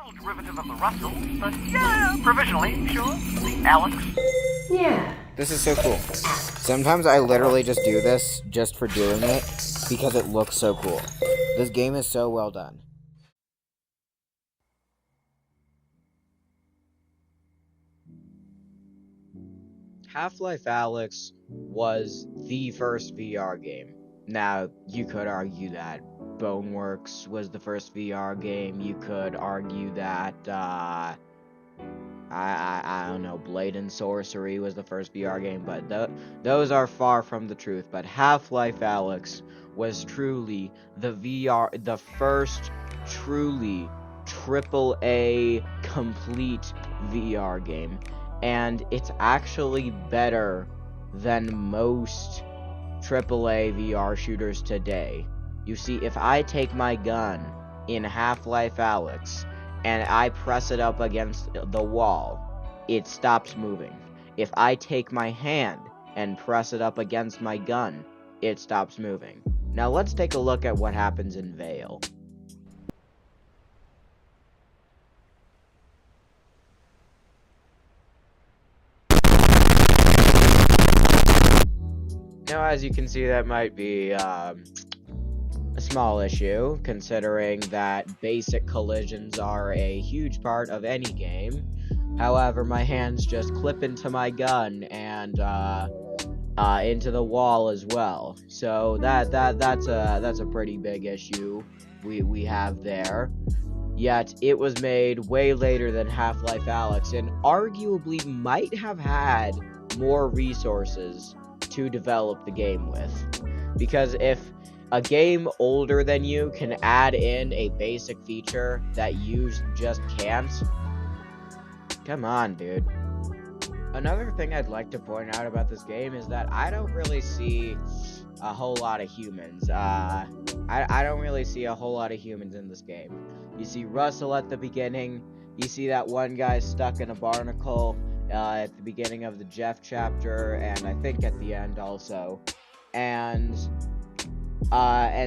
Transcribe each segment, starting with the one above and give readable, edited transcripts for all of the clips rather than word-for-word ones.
little derivative of the Russell, but yeah, provisionally, sure. The Alyx. Yeah. This is so cool. Sometimes I literally just do this just for doing it because it looks so cool. This game is so well done. Life Alyx was the first VR game. Now, you could argue that Boneworks was the first VR game. You could argue that, I don't know, Blade and Sorcery was the first VR game, but those are far from the truth. But Life Alyx was truly the first truly AAA complete VR game. And it's actually better than most AAA VR shooters today. You see, if I take my gun in Life Alyx and I press it up against the wall, it stops moving. If I take my hand and press it up against my gun, it stops moving. Now let's take a look at what happens in Veil. Now, as you can see, that might be a small issue, considering that basic collisions are a huge part of any game. However, my hands just clip into my gun and into the wall as well. So that's a pretty big issue we have there. Yet it was made way later than Life Alyx, and arguably might have had more resources to develop the game with. Because if a game older than you can add in a basic feature that you just can't, come on, dude. Another thing I'd like to point out about this game is that I don't really see a whole lot of humans. I don't really see a whole lot of humans in this game. You see Russell at the beginning, you see that one guy stuck in a barnacle at the beginning of the Jeff chapter, and I think at the end also. And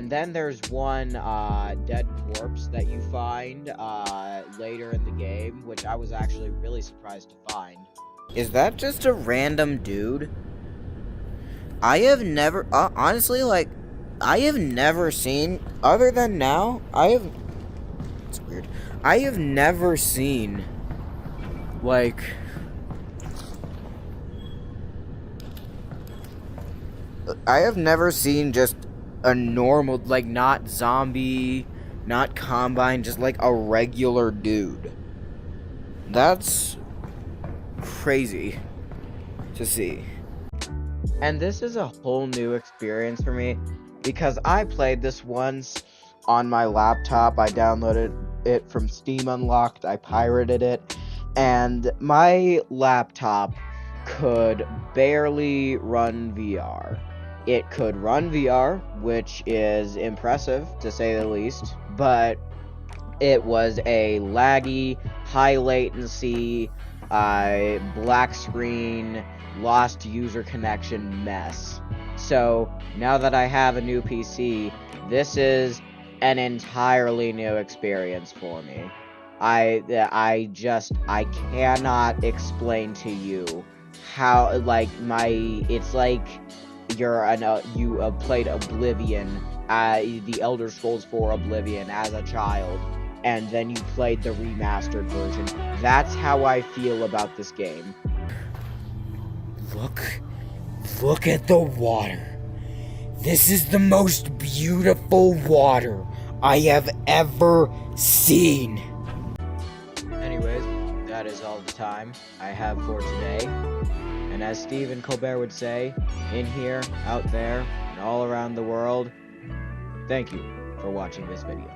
then there's one dead corpse that you find later in the game, which I was actually really surprised to find. Is that just a random dude? I have never, honestly, like, I have never seen, other than now, it's weird, I have never seen, like, I have never seen just a normal, like, not zombie, not combine, just like a regular dude. That's crazy to see. And this is a whole new experience for me, because I played this once on my laptop. I downloaded it from Steam Unlocked, I pirated it, and my laptop could barely run VR. It could run VR, which is impressive, to say the least, but it was a laggy, high latency, black screen, lost user connection mess. So, now that I have a new PC, this is an entirely new experience for me. I cannot explain to you how, like, it's like you played Oblivion, the Elder Scrolls 4 Oblivion as a child, and then you played the remastered version. That's how I feel about this game. Look at the water. This is the most beautiful water I have ever seen. Anyways, that is all the time I have for today. And as Stephen Colbert would say, in here, out there, and all around the world, thank you for watching this video.